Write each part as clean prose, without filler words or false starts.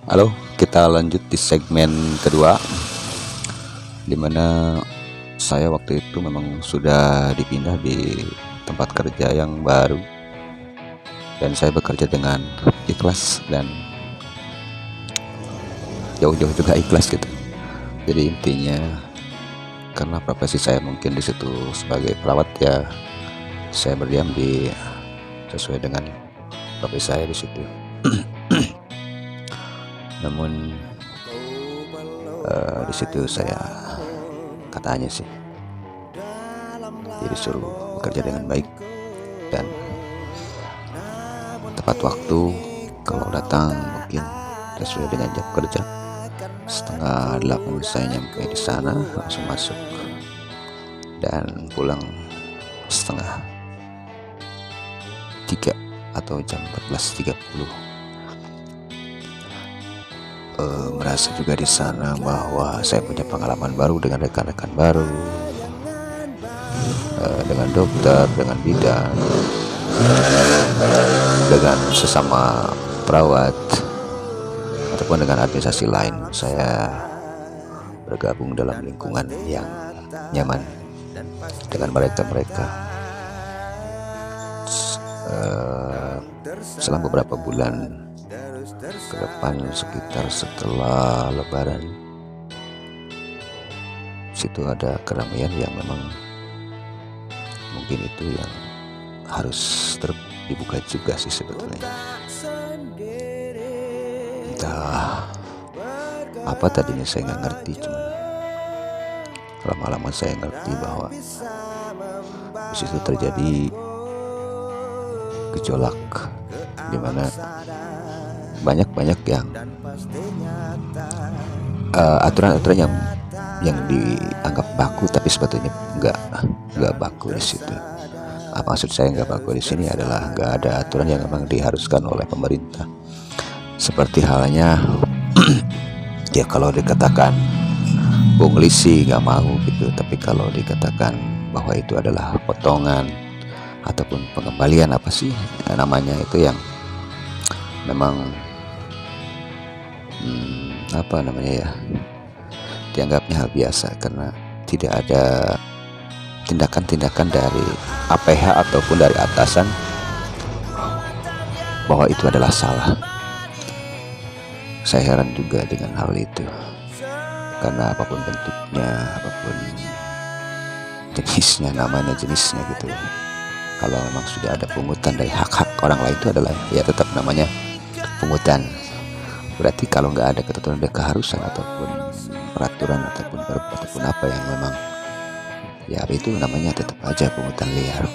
Halo, kita lanjut di segmen kedua, dimana saya waktu itu memang sudah dipindah di tempat kerja yang baru, dan saya bekerja dengan ikhlas dan jauh-jauh juga ikhlas gitu. Jadi intinya karena profesi saya mungkin di situ sebagai perawat, ya saya berdiam di sesuai dengan profesi saya di situ. Namun di situ saya katanya sih disuruh bekerja dengan baik dan tepat waktu. Kalau datang mungkin sesuai dengan jam kerja, 7:30 saya nyampe di sana, langsung masuk dan pulang 2:30 atau jam 14:30. Merasa juga di sana bahwa saya punya pengalaman baru dengan rekan-rekan baru, dengan dokter, dengan bidan, dengan sesama perawat, ataupun dengan administrasi lain. Saya bergabung dalam lingkungan yang nyaman dengan mereka-mereka. Selang beberapa bulan ke depan, sekitar setelah Lebaran, situ ada keramaian yang memang mungkin itu yang harus dibuka juga sih sebetulnya. Entah apa tadinya saya nggak ngerti, cuman lama-lama saya ngerti bahwa di situ terjadi gejolak, dimana banyak yang aturan-aturan yang dianggap baku, tapi sebetulnya nggak baku di situ. Maksud saya nggak baku di sini adalah nggak ada aturan yang memang diharuskan oleh pemerintah. Seperti halnya ya kalau dikatakan pungli sih nggak mau gitu, tapi kalau dikatakan bahwa itu adalah potongan ataupun pengembalian apa sih namanya, itu yang memang apa namanya ya, dianggapnya hal biasa karena tidak ada tindakan-tindakan dari APH ataupun dari atasan bahwa itu adalah salah. Saya heran juga dengan hal itu, karena apapun bentuknya, apapun jenisnya, namanya jenisnya gitu, kalau memang sudah ada pungutan dari hak-hak orang lain, itu adalah ya tetap namanya pungutan. Berarti kalau nggak ada ketentuan, ada keharusan ataupun peraturan ataupun apa yang memang ya itu namanya tetap aja pungutan liar,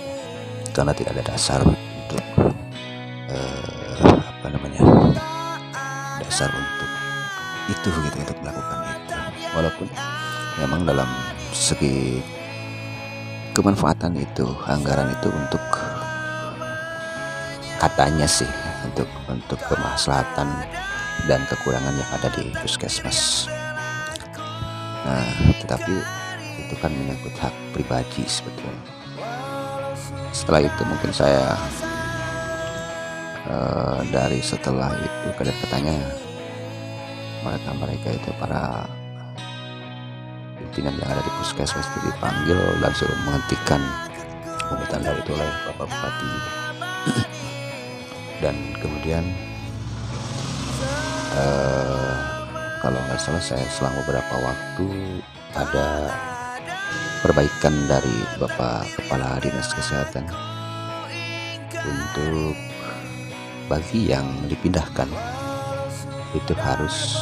karena tidak ada dasar untuk apa namanya, dasar untuk itu gitu, untuk melakukan itu. Walaupun memang dalam segi kemanfaatan itu, anggaran itu untuk katanya sih untuk kemaslahatan dan kekurangan yang ada di puskesmas. Nah, tetapi itu kan menyangkut hak pribadi sebetulnya. Setelah itu mungkin saya dari setelah itu kedepannya mereka itu para pimpinan yang ada di puskesmas itu dipanggil dan suruh menghentikan pungutan dari itu oleh Bapak Bupati. Dan kemudian kalau nggak salah saya selang beberapa waktu ada perbaikan dari Bapak Kepala Dinas Kesehatan untuk bagi yang dipindahkan itu harus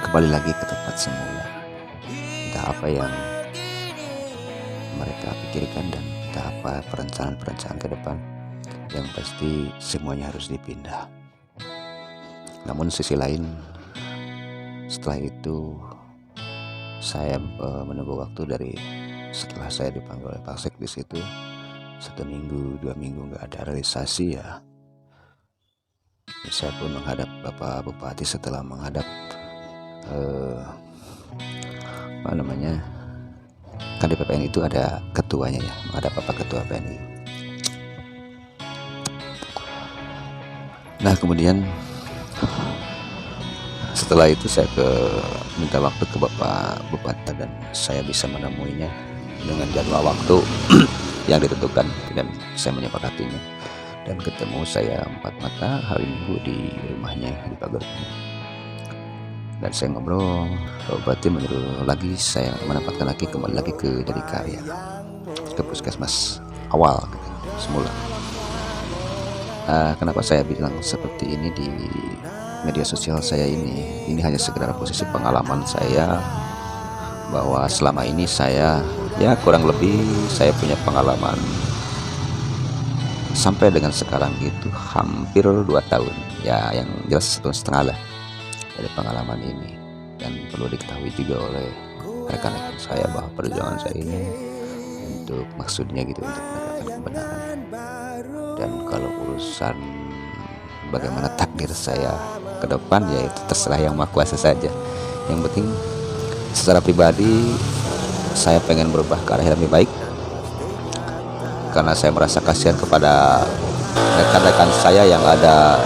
kembali lagi ke tempat semula. Entah apa yang mereka pikirkan dan entah apa perencanaan ke depan, yang pasti semuanya harus dipindah. Namun sisi lain, setelah itu saya menunggu waktu dari setelah saya dipanggil oleh Pak Sek di situ 1 minggu 2 minggu nggak ada realisasi, ya saya pun menghadap Bapak Bupati. Setelah menghadap apa namanya, kan di PPN itu ada ketuanya ya, menghadap Bapak Ketua PNI. Nah kemudian setelah itu saya minta waktu ke Bapak Bupati dan saya bisa menemuinya dengan jadwal waktu yang ditentukan dan saya menyepakatinya, dan ketemu saya 4 mata hari Minggu di rumahnya di Pagerung. Dan saya ngobrol, Pak Bupati menyuruh lagi saya menempatkan lagi kembali lagi ke Jatikarya, ke puskesmas awal gitu, semula. Kenapa saya bilang seperti ini di media sosial saya ini hanya sekedar posisi pengalaman saya, bahwa selama ini saya ya kurang lebih saya punya pengalaman sampai dengan sekarang itu hampir 2 tahun ya, yang jelas 1,5 lah dari pengalaman ini. Dan perlu diketahui juga oleh rekan-rekan saya bahwa perjuangan saya ini untuk maksudnya gitu, untuk menegakkan kebenaran. Dan kalau urusan bagaimana takdir saya ke depan, ya itu terserah Yang Maha Kuasa saja. Yang penting secara pribadi saya pengen berubah ke arah yang lebih baik, karena saya merasa kasihan kepada rekan-rekan saya yang ada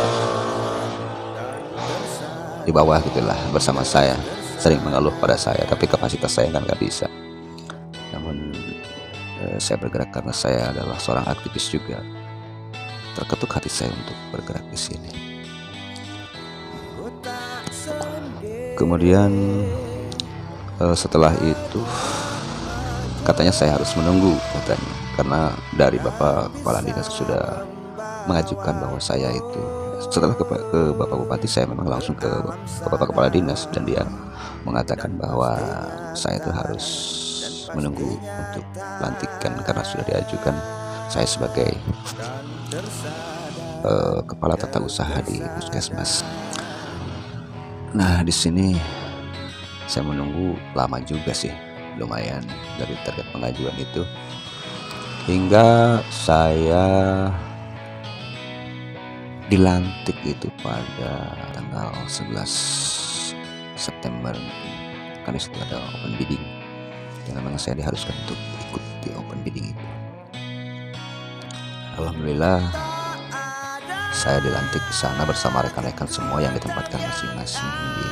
di bawah gitulah bersama saya, sering mengeluh pada saya, tapi kapasitas saya kan nggak bisa. Namun saya bergerak karena saya adalah seorang aktivis juga. Terketuk hati saya untuk bergerak di sini. Kemudian setelah itu katanya saya harus menunggu katanya, karena dari Bapak Kepala Dinas sudah mengajukan bahwa saya itu setelah ke Bapak Bupati, saya memang langsung ke Bapak Kepala Dinas, dan dia mengatakan bahwa saya itu harus menunggu untuk pelantikan karena sudah diajukan saya sebagai kepala tata usaha di puskesmas. Nah, di sini saya menunggu lama juga sih, lumayan dari target pengajuan itu, hingga saya dilantik itu pada tanggal 11 September. Kan itu ada open bidding, dan memang saya diharuskan untuk ikut di open bidding itu. Alhamdulillah saya dilantik di sana bersama rekan-rekan semua yang ditempatkan masing-masing di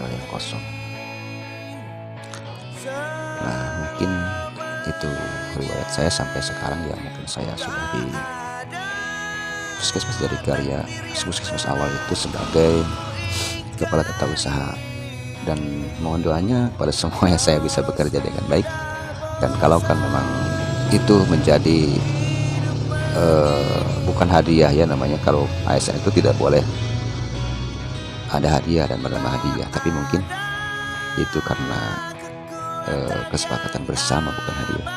yang kosong. Nah, mungkin itu riwayat saya sampai sekarang ya. Mungkin saya sudah di puskesmas Jatikarya, puskesmas awal itu sebagai kepala tata usaha, dan mohon doanya pada semuanya saya bisa bekerja dengan baik. Dan kalau kan memang itu menjadi bukan hadiah ya, namanya kalau ASN itu tidak boleh ada hadiah dan menerima hadiah, tapi mungkin itu karena kesepakatan bersama, bukan hadiah.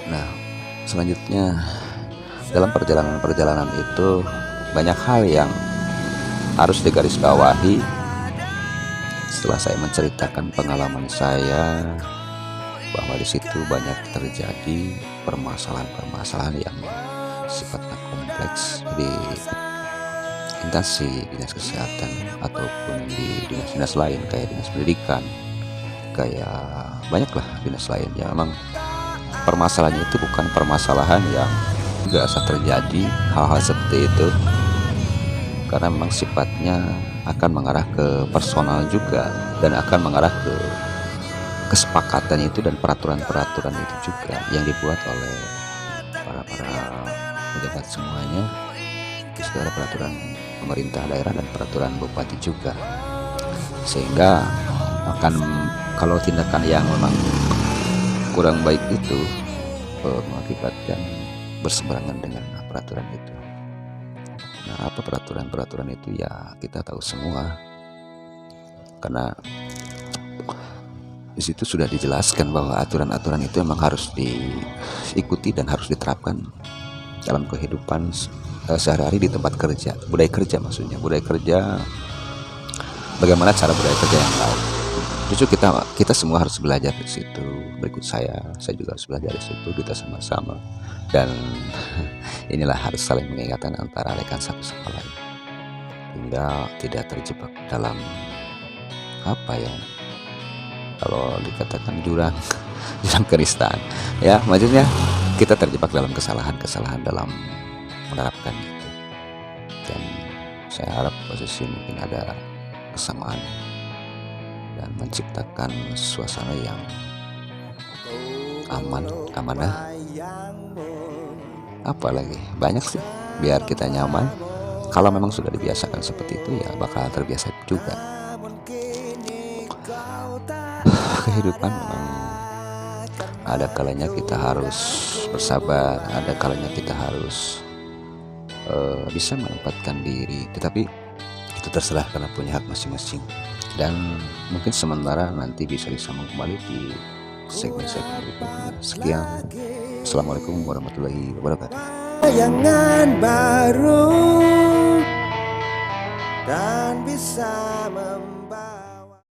Nah, selanjutnya dalam perjalanan itu banyak hal yang harus digarisbawahi setelah saya menceritakan pengalaman saya, bahwa di situ banyak terjadi permasalahan-permasalahan yang sifatnya kompleks di instansi dinas kesehatan ataupun di dinas-dinas lain kayak dinas pendidikan, kayak banyaklah dinas lain yang memang permasalahannya itu bukan permasalahan yang biasa terjadi hal-hal seperti itu, karena memang sifatnya akan mengarah ke personal juga, dan akan mengarah ke kesepakatan itu dan peraturan-peraturan itu juga yang dibuat oleh para pejabat semuanya, segala peraturan pemerintah daerah dan peraturan bupati juga, sehingga akan kalau tindakan yang memang kurang baik itu mengakibatkan berseberangan dengan peraturan itu. Nah, apa peraturan-peraturan itu ya kita tahu semua, karena di situ sudah dijelaskan bahwa aturan-aturan itu memang harus diikuti dan harus diterapkan dalam kehidupan sehari-hari di tempat kerja. Budaya kerja maksudnya, budaya kerja, bagaimana cara budaya kerja yang baik. Justru kita semua harus belajar di situ. Berikut saya juga harus belajar di situ, kita sama-sama. Dan inilah harus saling mengingatkan antara rekan satu sama lain, hingga tidak terjebak dalam apa ya, kalau dikatakan jurang kenistaan ya, maksudnya kita terjebak dalam kesalahan dalam menerapkan itu. Dan Saya harap posisi mungkin ada kesamaan dan menciptakan suasana yang aman, amanah, apalagi banyak sih biar kita nyaman. Kalau memang sudah dibiasakan seperti itu ya bakal terbiasa juga. Kehidupan memang ada kalanya kita harus bersabar, ada kalanya kita harus bisa menempatkan diri, tetapi itu terserah karena punya hak masing-masing. Dan mungkin sementara nanti bisa disambung kembali di segmen-segmen berikutnya. Sekian, assalamualaikum warahmatullahi wabarakatuh. Bayangan baru dan bisa